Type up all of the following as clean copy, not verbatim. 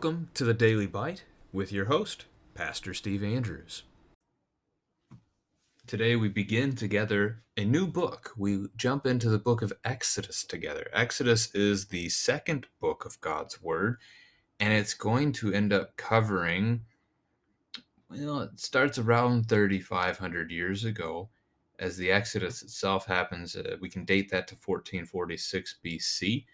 Welcome to the Daily Bite with your host, Pastor Steve Andrews. Today we begin together a new book. We jump into the book of Exodus together. Exodus is the second book of God's Word, and it's going to end up covering, it starts around 3,500 years ago. As the Exodus itself happens, we can date that to 1446 BC.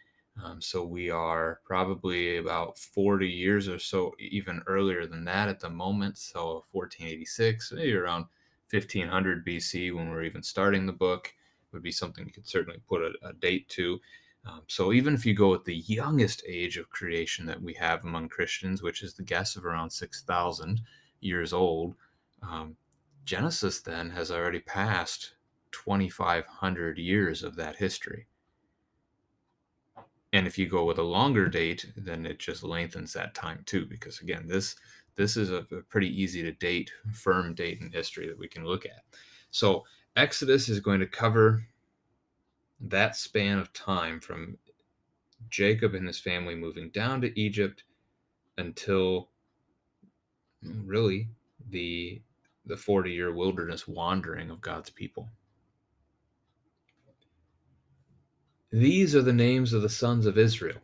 So we are probably about 40 years or so, even earlier than that at the moment. So 1486, maybe around 1500 BC when we're even starting the book would be something you could certainly put a date to. So even if you go with the youngest age of creation that we have among Christians, which is the guess of around 6,000 years old, Genesis then has already passed 2,500 years of that history. And if you go with a longer date, then it just lengthens that time too, because again, this is a pretty easy to date, firm date in history that we can look at. So Exodus is going to cover that span of time from Jacob and his family moving down to Egypt until really the 40-year wilderness wandering of God's people. These are the names of the sons of Israel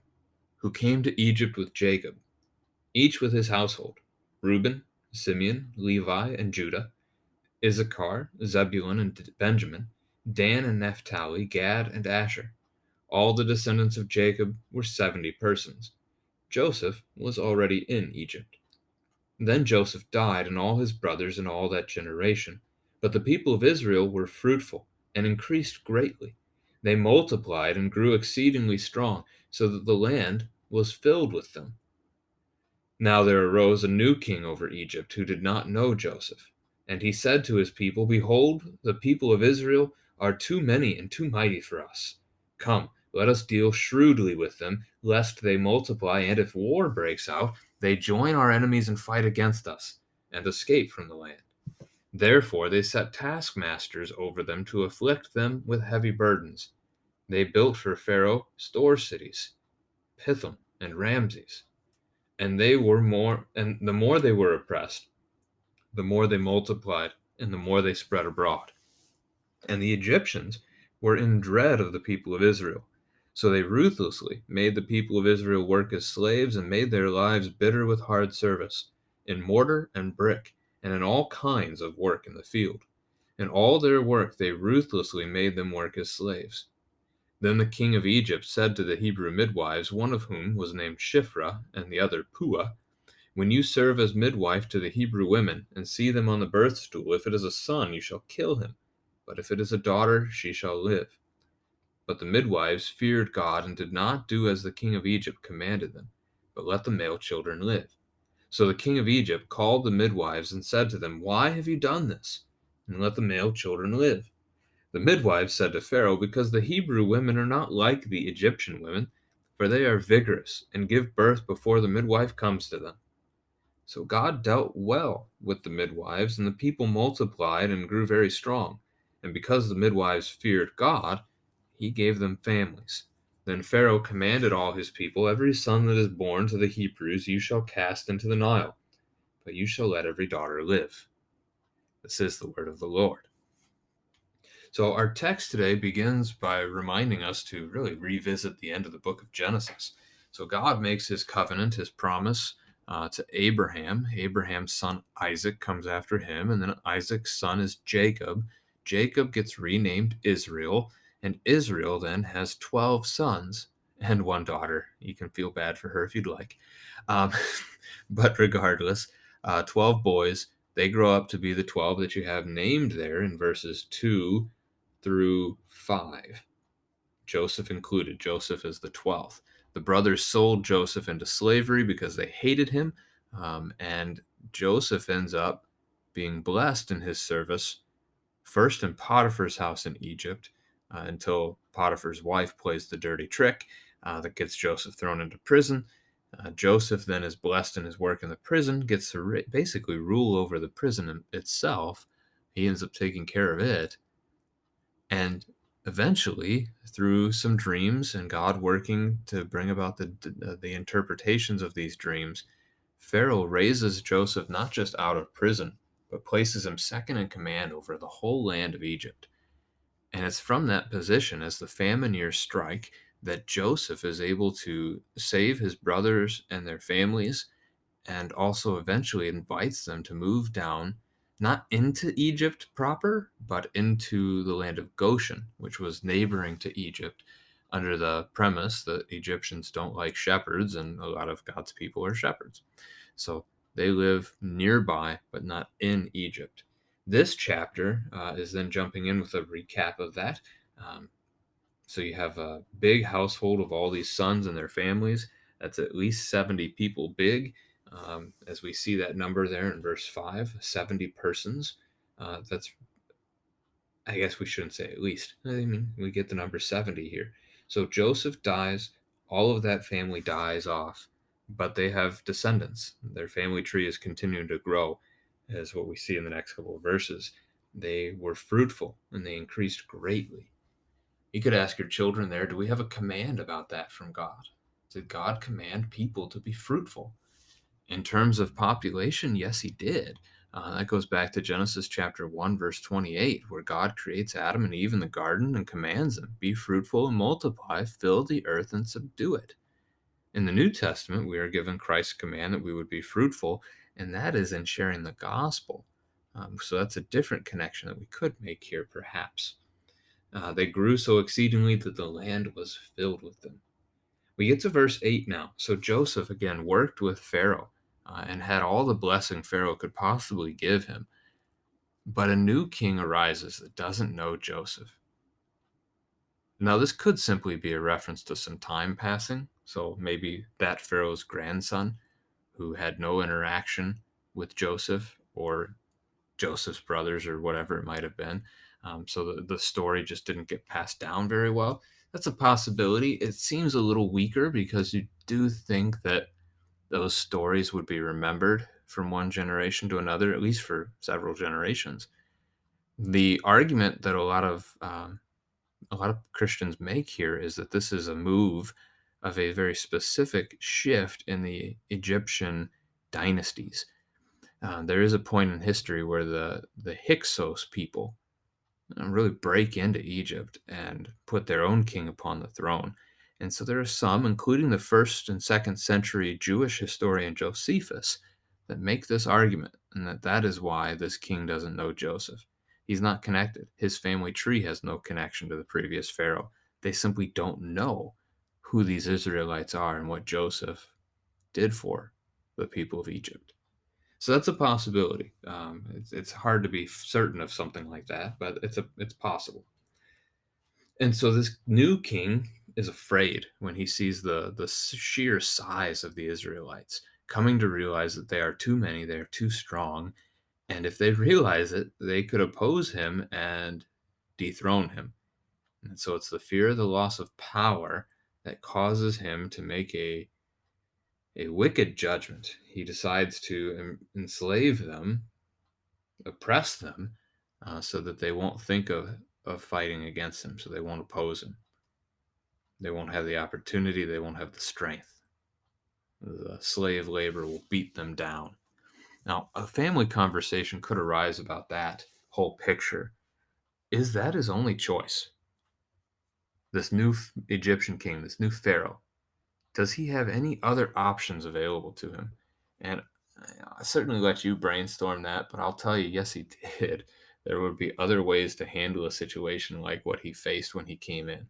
who came to Egypt with Jacob, each with his household: Reuben, Simeon, Levi, and Judah, Issachar, Zebulun, and Benjamin, Dan and Naphtali, Gad and Asher. All the descendants of Jacob were 70 persons. Joseph was already in Egypt. Then Joseph died, and all his brothers and all that generation. But the people of Israel were fruitful and increased greatly. They multiplied and grew exceedingly strong, so that the land was filled with them. Now there arose a new king over Egypt who did not know Joseph. And he said to his people, "Behold, the people of Israel are too many and too mighty for us. Come, let us deal shrewdly with them, lest they multiply, and if war breaks out, they join our enemies and fight against us, and escape from the land." Therefore they set taskmasters over them to afflict them with heavy burdens. They built for Pharaoh store cities, Pithom and Ramses. And the more they were oppressed, the more they multiplied, and the more they spread abroad. And the Egyptians were in dread of the people of Israel. So they ruthlessly made the people of Israel work as slaves and made their lives bitter with hard service, in mortar and brick, and in all kinds of work in the field. In all their work they ruthlessly made them work as slaves. Then the king of Egypt said to the Hebrew midwives, one of whom was named Shiphrah and the other Puah, "When you serve as midwife to the Hebrew women, and see them on the birth stool, if it is a son, you shall kill him, but if it is a daughter, she shall live." But the midwives feared God and did not do as the king of Egypt commanded them, but let the male children live. So the king of Egypt called the midwives and said to them, "Why have you done this? And let the male children live." The midwives said to Pharaoh, "Because the Hebrew women are not like the Egyptian women, for they are vigorous and give birth before the midwife comes to them." So God dealt well with the midwives, and the people multiplied and grew very strong. And because the midwives feared God, he gave them families. Then Pharaoh commanded all his people, "Every son that is born to the Hebrews you shall cast into the Nile, but you shall let every daughter live." This is the word of the Lord. So our text today begins by reminding us to really revisit the end of the book of Genesis. So God makes his covenant, his promise, to Abraham. Abraham's son Isaac comes after him, and then Isaac's son is Jacob. Jacob gets renamed Israel, and Israel then has 12 sons and one daughter. You can feel bad for her if you'd like. Um, but regardless, 12 boys. They grow up to be the 12 that you have named there in verses 2 through 5. Joseph included. Joseph is the 12th. The brothers sold Joseph into slavery because they hated him, and Joseph ends up being blessed in his service, first in Potiphar's house in Egypt, until Potiphar's wife plays the dirty trick that gets Joseph thrown into prison. Joseph then is blessed in his work in the prison, gets to basically rule over the prison itself. He ends up taking care of it. And eventually, through some dreams and God working to bring about the interpretations of these dreams, Pharaoh raises Joseph not just out of prison, but places him second in command over the whole land of Egypt. And it's from that position, as the famine years strike, that Joseph is able to save his brothers and their families, and also eventually invites them to move down, not into Egypt proper, but into the land of Goshen, which was neighboring to Egypt, under the premise that Egyptians don't like shepherds, and a lot of God's people are shepherds. So they live nearby, but not in Egypt. This chapter is then jumping in with a recap of that. Um, so you have a big household of all these sons and their families. That's at least 70 people big. As we see that number there in verse 5, 70 persons. That's, I guess we shouldn't say at least. I mean, we get the number 70 here. So Joseph dies, all of that family dies off, but they have descendants. Their family tree is continuing to grow, as what we see in the next couple of verses. They were fruitful and they increased greatly. You could ask your children there, do we have a command about that from God? Did God command people to be fruitful? In terms of population, yes, he did. That goes back to Genesis chapter 1, verse 28, where God creates Adam and Eve in the garden and commands them, be fruitful and multiply, fill the earth and subdue it. In the New Testament, we are given Christ's command that we would be fruitful, and that is in sharing the gospel. So that's a different connection that we could make here, perhaps. They grew so exceedingly that the land was filled with them. We get to verse 8 now. So Joseph again worked with Pharaoh and had all the blessing Pharaoh could possibly give him. But a new king arises that doesn't know Joseph. Now, this could simply be a reference to some time passing. So maybe that Pharaoh's grandson, who had no interaction with Joseph or Joseph's brothers or whatever it might have been. So the story just didn't get passed down very well. That's a possibility. It seems a little weaker because you do think that those stories would be remembered from one generation to another, at least for several generations. The argument that a lot of Christians make here is that this is a move of a very specific shift in the Egyptian dynasties. There is a point in history where the Hyksos people really break into Egypt and put their own king upon the throne. And so there are some, including the first and second century Jewish historian Josephus, that make this argument, and that is why this king doesn't know Joseph. He's not connected. His family tree has no connection to the previous Pharaoh. They simply don't know who these Israelites are and what Joseph did for the people of Egypt. So that's a possibility. It's hard to be certain of something like that, but it's possible. And so this new king is afraid when he sees the sheer size of the Israelites, coming to realize that they are too many, they are too strong, and if they realize it, they could oppose him and dethrone him. And so it's the fear of the loss of power that causes him to make a wicked judgment. He decides to enslave them, oppress them, so that they won't think of fighting against him, so they won't oppose him. They won't have the opportunity, they won't have the strength. The slave labor will beat them down. Now, a family conversation could arise about that whole picture. Is that his only choice? This new Egyptian king, this new Pharaoh, does he have any other options available to him? And I certainly let you brainstorm that, but I'll tell you, yes, he did. There would be other ways to handle a situation like what he faced when he came in.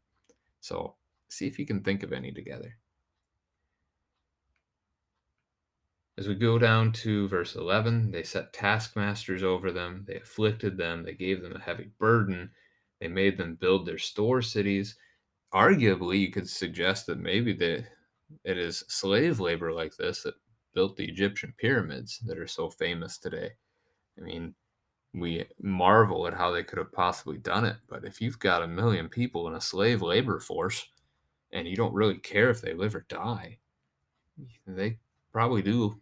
So see if you can think of any together. As we go down to verse 11, they set taskmasters over them, they afflicted them, they gave them a heavy burden, they made them build their store cities. Arguably, you could suggest that maybe it is slave labor like this that built the Egyptian pyramids that are so famous today. I mean, we marvel at how they could have possibly done it, but if you've got 1 million people in a slave labor force and you don't really care if they live or die, they probably do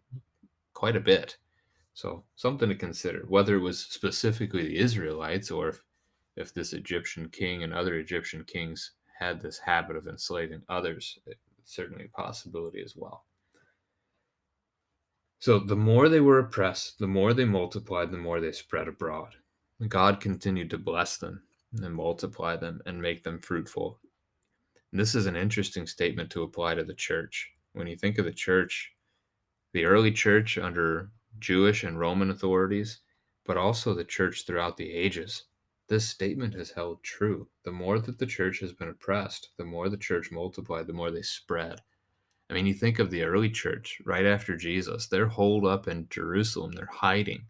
quite a bit. So something to consider, whether it was specifically the Israelites or if this Egyptian king and other Egyptian kings had this habit of enslaving others, it's certainly a possibility as well. So the more they were oppressed, the more they multiplied, the more they spread abroad. God continued to bless them and multiply them and make them fruitful. And this is an interesting statement to apply to the church. When you think of the church, the early church under Jewish and Roman authorities, but also the church throughout the ages, this statement has held true. The more that the church has been oppressed, the more the church multiplied, the more they spread. I mean, you think of the early church right after Jesus, they're holed up in Jerusalem, they're hiding,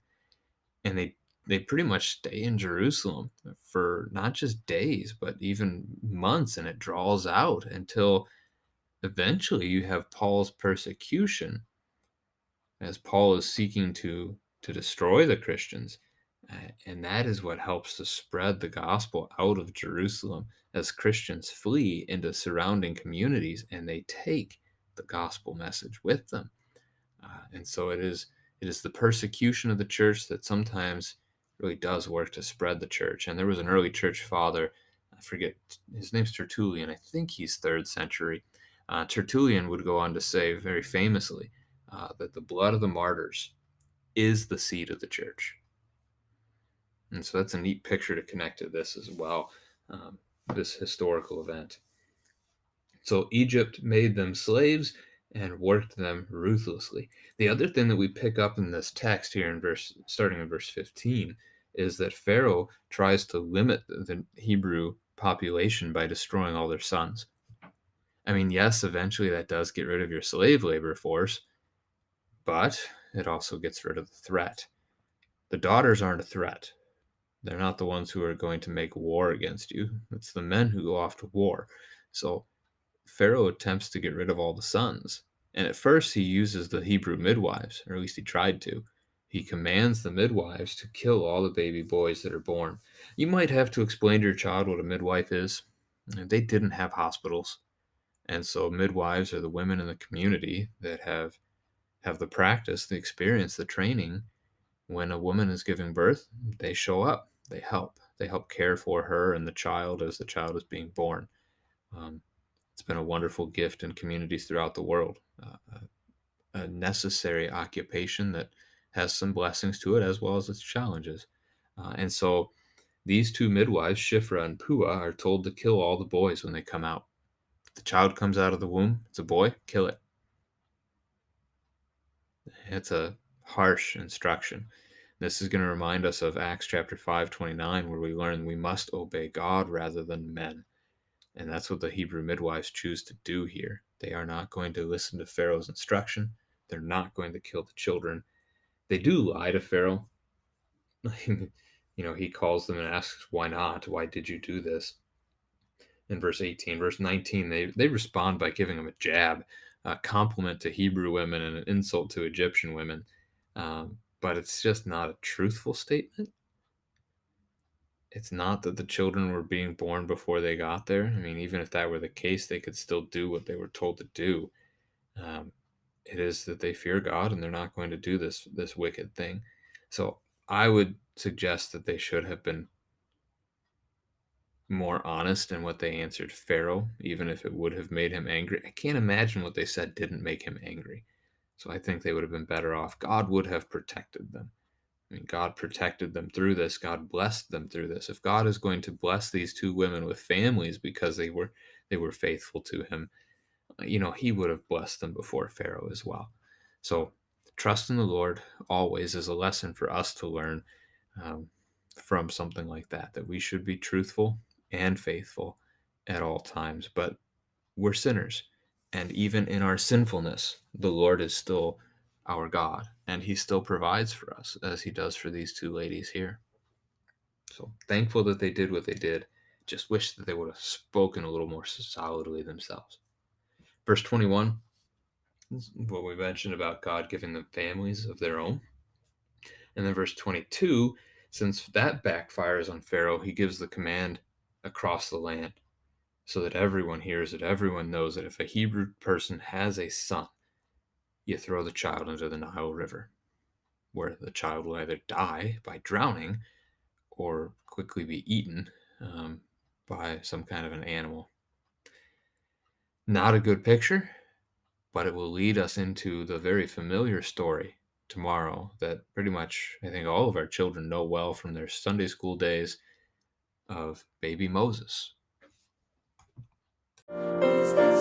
and they pretty much stay in Jerusalem for not just days, but even months, and it draws out until eventually you have Paul's persecution as Paul is seeking to destroy the Christians. And that is what helps to spread the gospel out of Jerusalem as Christians flee into surrounding communities and they take the gospel message with them. And so it is the persecution of the church that sometimes really does work to spread the church. And there was an early church father, I forget his name's Tertullian. I think he's third century. Tertullian would go on to say very famously that the blood of the martyrs is the seed of the church. And so that's a neat picture to connect to this as well, this historical event. So Egypt made them slaves and worked them ruthlessly. The other thing that we pick up in this text here starting in verse 15, is that Pharaoh tries to limit the Hebrew population by destroying all their sons. I mean, yes, eventually that does get rid of your slave labor force, but it also gets rid of the threat. The daughters aren't a threat. They're not the ones who are going to make war against you. It's the men who go off to war. So Pharaoh attempts to get rid of all the sons. And at first, he uses the Hebrew midwives, or at least he tried to. He commands the midwives to kill all the baby boys that are born. You might have to explain to your child what a midwife is. They didn't have hospitals. And so, midwives are the women in the community that have the practice, the experience, the training. When a woman is giving birth, they show up, they help. They help care for her and the child as the child is being born. Um, it's been a wonderful gift in communities throughout the world. A necessary occupation that has some blessings to it as well as its challenges. And so these two midwives, Shifra and Pua, are told to kill all the boys when they come out. If the child comes out of the womb, it's a boy, kill it. It's a harsh instruction. This is going to remind us of Acts chapter 5:29, where we learn we must obey God rather than men. And that's what the Hebrew midwives choose to do here. They are not going to listen to Pharaoh's instruction. They're not going to kill the children. They do lie to Pharaoh. He calls them and asks, why not? Why did you do this? In verse 18, verse 19, they respond by giving him a jab, a compliment to Hebrew women and an insult to Egyptian women. But it's just not a truthful statement. It's not that the children were being born before they got there. I mean, even if that were the case, they could still do what they were told to do. Um, it is that they fear God and they're not going to do this wicked thing. So I would suggest that they should have been more honest in what they answered Pharaoh, even if it would have made him angry. I can't imagine what they said didn't make him angry. So I think they would have been better off. God would have protected them. I mean, God protected them through this. God blessed them through this. If God is going to bless these two women with families because they were faithful to him, he would have blessed them before Pharaoh as well. So trust in the Lord always is a lesson for us to learn um, from something like that we should be truthful and faithful at all times. But we're sinners. And even in our sinfulness, the Lord is still our God, and he still provides for us as he does for these two ladies here. So thankful that they did what they did. Just wish that they would have spoken a little more solidly themselves. Verse 21, what we mentioned about God giving them families of their own. And then verse 22, since that backfires on Pharaoh, he gives the command across the land so that everyone hears it, everyone knows that if a Hebrew person has a son, you throw the child into the Nile River, where the child will either die by drowning or quickly be eaten by some kind of an animal. Not a good picture, but it will lead us into the very familiar story tomorrow that pretty much I think all of our children know well from their Sunday school days of baby Moses. Is the